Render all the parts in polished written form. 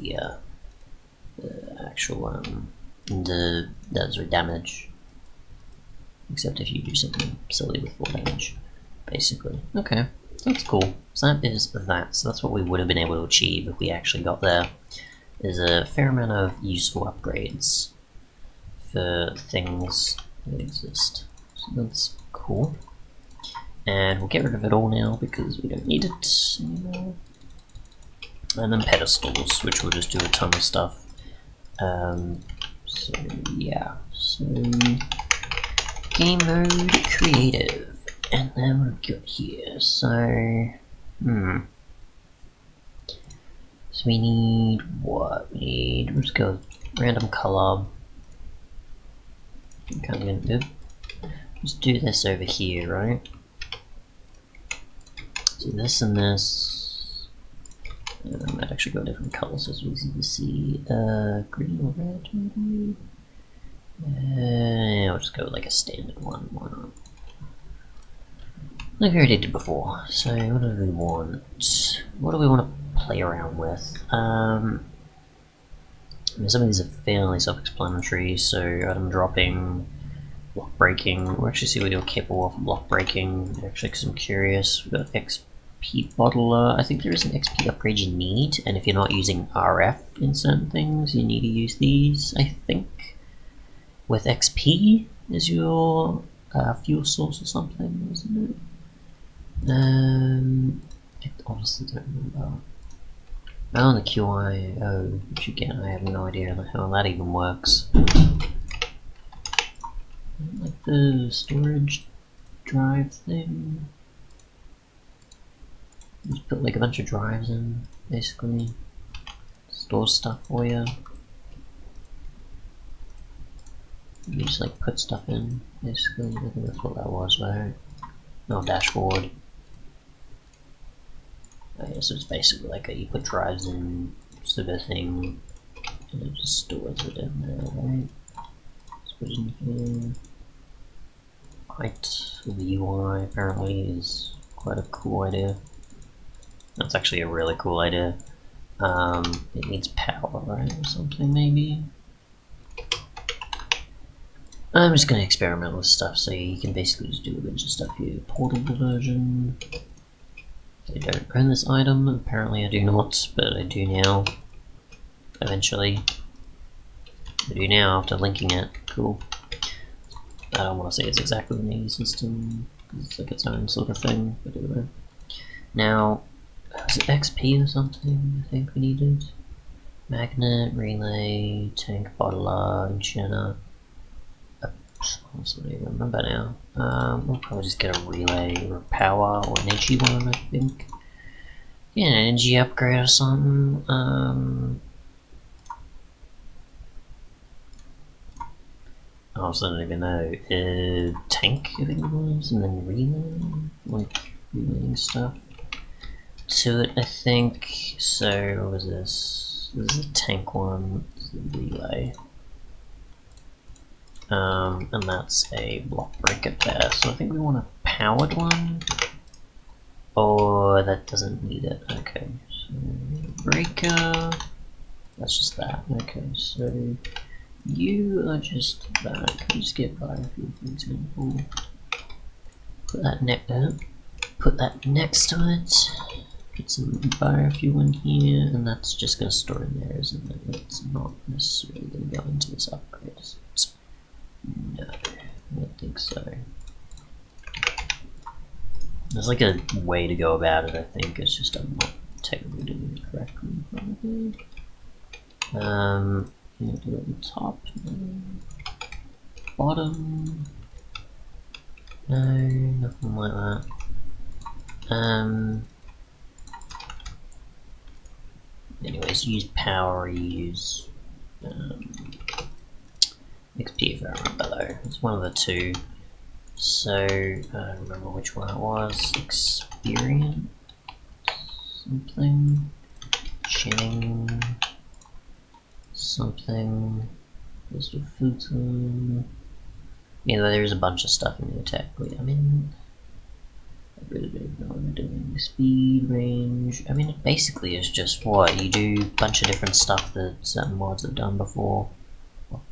the actual the desert damage, except if you do something silly with full damage, basically. Okay, that's cool. So that is that. So that's what we would have been able to achieve if we actually got there. There's a fair amount of useful upgrades for things that exist. So that's cool. And we'll get rid of it all now because we don't need it anymore. And then pedestals, which will just do a ton of stuff. So yeah, so game mode creative, and then we're good here. So so we need what? We need, let's go random color. Can't even do. Let's do this over here, right? So this and this. I might actually go different colors as we see. Green or red, maybe. I'll just go with like a standard one. Why not? Like we already did before. So what do we want? What do we want to play around with? I mean, some of these are fairly self-explanatory. So item dropping, block breaking. We'll actually see what you're capable of block breaking. Actually, because I'm curious. We've got XP bottler. I think there is an XP upgrade you need, and if you're not using RF in certain things, you need to use these. I think with XP is your fuel source or something, isn't it? I honestly don't remember. Oh, the QIO, which again I have no idea how that even works. Like the storage drive thing. Just put like a bunch of drives in, basically. Store stuff for you. You just like put stuff in, basically. I think that's what that was, right? No, dashboard. Oh, yeah, so it's basically like you put drives in sort of thing, and it just stores it in there, right? Let's put it in here. The UI apparently is quite a cool idea. That's actually a really cool idea. It needs power, right, or something maybe? I'm just gonna experiment with stuff, so you can basically just do a bunch of stuff here. Portable version. I don't own this item, apparently I do not, but I do now. Eventually. I do now after linking it. Cool. I don't want to say it's exactly the name system, because it's like its own sort of thing, but anyway. Now, was it XP or something I think we needed? Magnet, relay, tank bottler, enchanter. Honestly, I don't even remember now. We'll probably just get a relay or a power or energy one, I think. Yeah, an energy upgrade or something. I also don't even know. Tank, I think it was, and then relay, like relaying stuff to it, I think. So, what was this? This is a tank one, this is the relay. And that's a block breaker there, so I think we want a powered one. Oh, that doesn't need it. Okay, so breaker, that's just that. Okay, so you are just that. Can you just get biofuel, for example? Put that next to it. Put some biofuel in here, and that's just going to store in there, isn't it? It's not necessarily going to go into this upgrade. No, I don't think so. There's like a way to go about it, I think. It's just I'm not technically doing it correctly, probably. You do it at the top, no. Bottom. No, nothing like that. Anyways, use power, use XP if I remember though. It's one of the two. So I don't remember which one it was. Experience something. Channing something. List of filter. Yeah, there's a bunch of stuff in here technically. I mean, I really don't know what I'm doing. Speed, range. I mean, it basically is just what you do. A bunch of different stuff that certain mods have done before.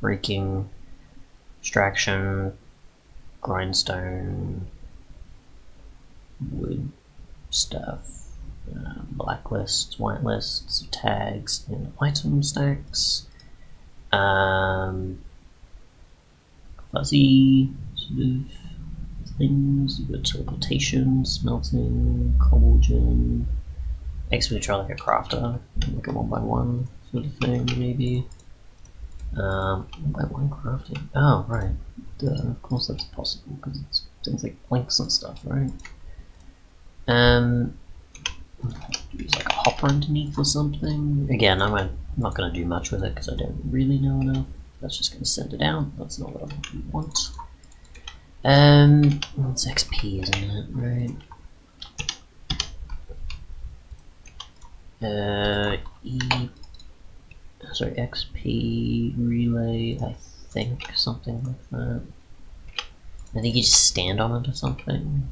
Breaking, extraction, grindstone, wood stuff, blacklists, whitelists, tags, and item stacks. Fuzzy sort of things. You've got teleportation, smelting, cobblegen. I guess we could try like a crafter, like a 1x1 sort of thing, maybe. 1x1 crafting. Oh, right. Duh, of course that's possible, because it's things like links and stuff, right? Use like a hopper underneath or something. Again, I'm not going to do much with it, because I don't really know enough. That's just going to send it out. That's not what I want. It's XP, isn't it? Right. Sorry, XP relay, I think, something like that. I think you just stand on it or something.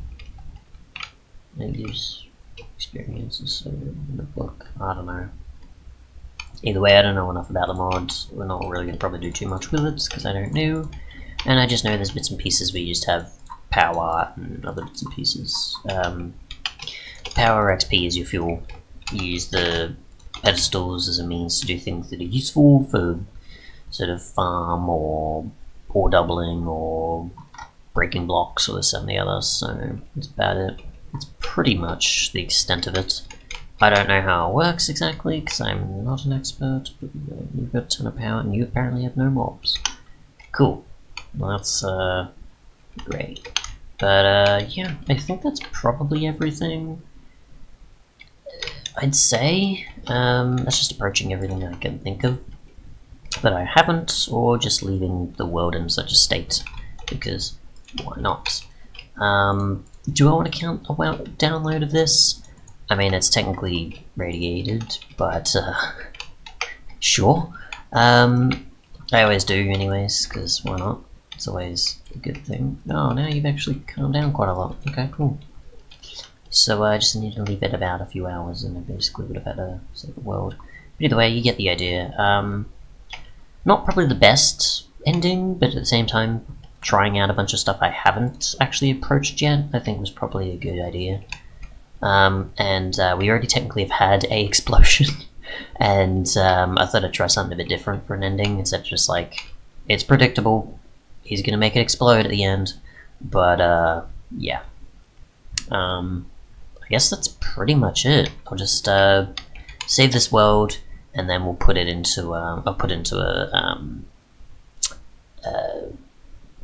It gives experiences so in the book. I don't know. Either way, I don't know enough about the mods. We're not really going to probably do too much with it because I don't know. And I just know there's bits and pieces where you just have power and other bits and pieces. Power XP is your fuel. You use the pedestals as a means to do things that are useful for sort of farm or ore doubling or breaking blocks or this and the other, so that's about it. It's pretty much the extent of it. I don't know how it works exactly because I'm not an expert, but you've got a ton of power and you apparently have no mobs. Cool. Well, that's great. But yeah, I think that's probably everything. I'd say that's just approaching everything I can think of that I haven't, or just leaving the world in such a state, because why not? Do I want to count a download of this? I mean, it's technically radiated, but sure. I always do anyways, because why not? It's always a good thing. Oh, now you've actually calmed down quite a lot. Okay, cool. So I just need to leave it about a few hours and I basically would have had a safer world. But either way, you get the idea. Not probably the best ending, but at the same time, trying out a bunch of stuff I haven't actually approached yet, I think was probably a good idea. And we already technically have had a explosion, and I thought I'd try something a bit different for an ending, instead of just like, it's predictable, he's gonna make it explode at the end, but yeah. I guess that's pretty much it. I'll just save this world, and then we'll put it into I'll put into a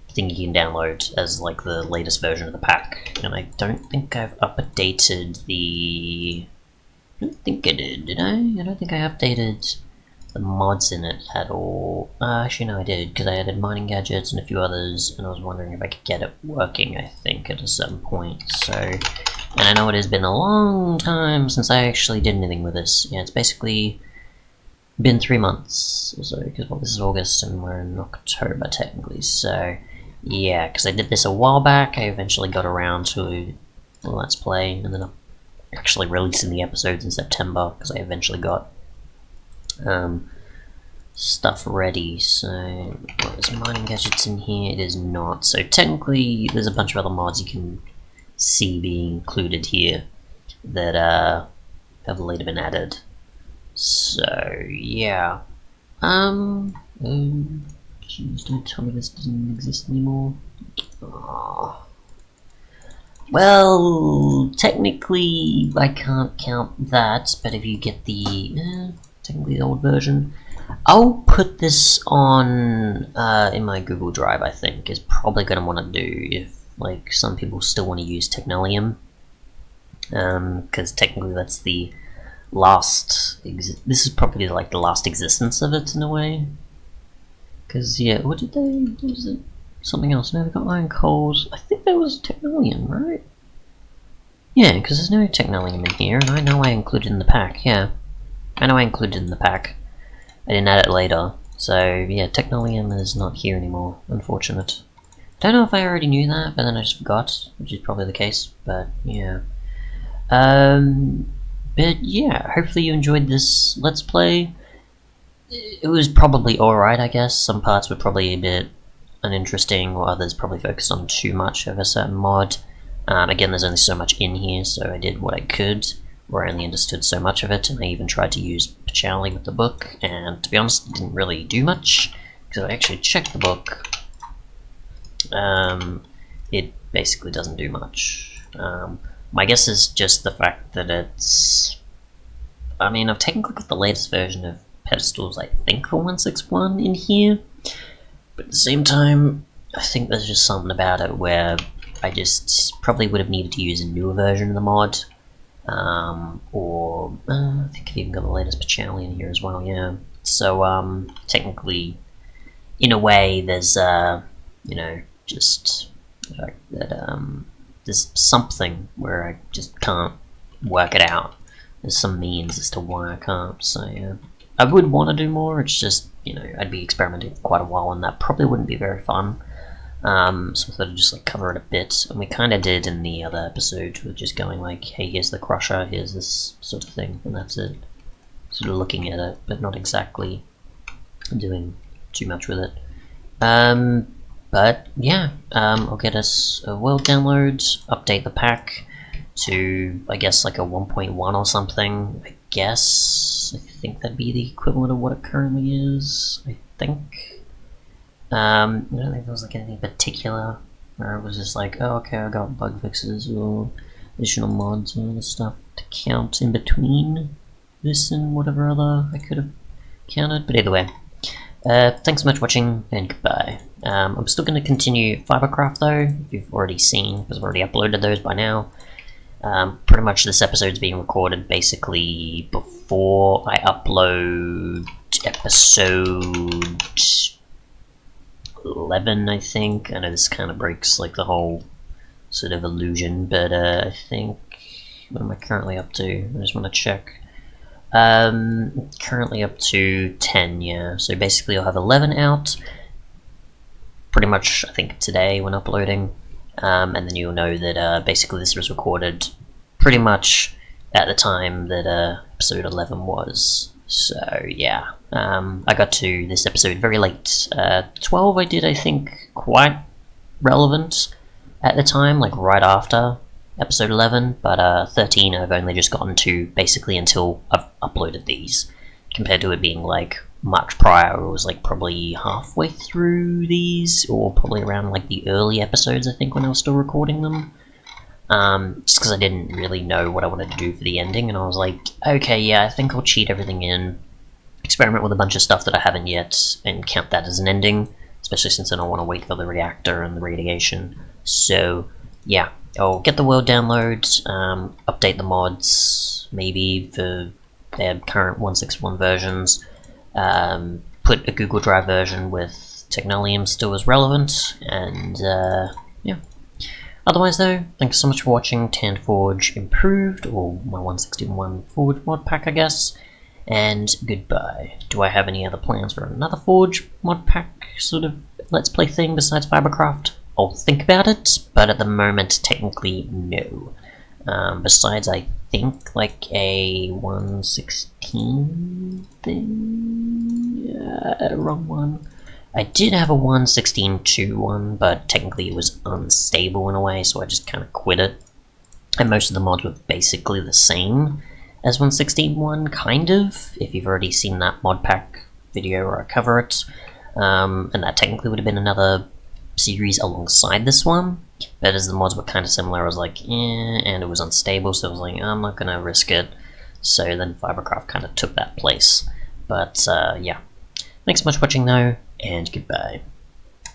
thing you can download as like the latest version of the pack. And I don't think I've updated the. I don't think I did I? I don't think I updated the mods in it at all. Actually, no, I did, because I added mining gadgets and a few others, and I was wondering if I could get it working, I think, at a certain point. So, and I know it has been a long time since I actually did anything with this. Yeah, it's basically been 3 months or so, because well, this is August and we're in October technically, so yeah, because I did this a while back. I eventually got around to Let's Play, and then I'm actually releasing the episodes in September, because I eventually got stuff ready. So, is mining gadgets in here? It is not. So technically, there's a bunch of other mods you can see being included here that have later been added. So yeah. Jeez, don't tell me this doesn't exist anymore. Aww. Well, technically I can't count that, but if you get the technically the old version, I'll put this on in my Google Drive. I think is probably going to want to do if like some people still want to use Technolium, because technically that's the last. This is probably like the last existence of it in a way. Because yeah, what did they? Was it something else? No, they got iron coals. I think that was Technolium, right? Yeah, because there's no Technolium in here, and I know I included it in the pack. Yeah, I know I included it in the pack. I didn't add it later, so yeah, Technolium is not here anymore. Unfortunate. Don't know if I already knew that, but then I just forgot, which is probably the case, but yeah. But yeah, hopefully you enjoyed this Let's Play. It was probably alright, I guess. Some parts were probably a bit uninteresting, or others probably focused on too much of a certain mod. Again, there's only so much in here, so I did what I could, where I only understood so much of it, and I even tried to use Pachali with the book, and to be honest, it didn't really do much, because I actually checked the book. It basically doesn't do much. My guess is just the fact that it's... I mean, I've technically got the latest version of pedestals, I think, for 161 in here, but at the same time, I think there's just something about it where I just probably would have needed to use a newer version of the mod, or I think I've even got the latest Pachali in here as well, yeah. So, technically, in a way, there's, you know, just the fact that, there's something where I just can't work it out. There's some means as to why I can't, so yeah. I would want to do more, it's just, you know, I'd be experimenting for quite a while and that probably wouldn't be very fun. So I thought I'd just like cover it a bit, and we kind of did in the other episode, with just going like, hey, here's the crusher, here's this sort of thing, and that's it. Sort of looking at it, but not exactly doing too much with it. But yeah, I'll get us a world download, update the pack to, I guess, like a 1.1 or something. I think that'd be the equivalent of what it currently is, I think. I don't think there was like anything particular where it was just like, oh, okay, I got bug fixes or additional mods and other stuff to count in between this and whatever other I could have counted, but either way. Thanks so much for watching, and goodbye. I'm still going to continue Fibercraft though, if you've already seen, because I've already uploaded those by now. Pretty much this episode's being recorded basically before I upload episode 11, I think. I know this kind of breaks like the whole sort of illusion, but I think, what am I currently up to? I just want to check. Currently up to 10, yeah. So basically I'll have 11 out, pretty much, I think, today when uploading. And then you'll know that basically this was recorded pretty much at the time that episode 11 was. So yeah, I got to this episode very late. 12 I did, I think, quite relevant at the time, like right after episode 11, but 13 I've only just gotten to basically until I've uploaded these, compared to it being like much prior. It was like probably halfway through these, or probably around like the early episodes, I think, when I was still recording them. Just because I didn't really know what I wanted to do for the ending, and I was like, okay, yeah, I think I'll cheat everything in, experiment with a bunch of stuff that I haven't yet, and count that as an ending, especially since I don't want to wait for the reactor and the radiation. So yeah, I'll get the world downloads, update the mods, maybe for their current 161 versions, put a Google Drive version with Technolium still as relevant, and yeah. Otherwise though, thanks so much for watching Tanned Forge Improved, or my 161 Forge mod pack, I guess, and goodbye. Do I have any other plans for another Forge mod pack sort of Let's Play thing besides Fibercraft? I'll think about it, but at the moment, technically, no. Besides, I think, like a 116 thing? Yeah, wrong one. I did have a 116.2 one, but technically it was unstable in a way, so I just kind of quit it. And most of the mods were basically the same as 116.1, kind of, if you've already seen that Modpack video where I cover it. And that technically would have been another series alongside this one, but as the mods were kind of similar, I was like, and it was unstable, so I was like, I'm not gonna risk it. So then Fibercraft kind of took that place. But yeah, thanks so much for watching though, and goodbye.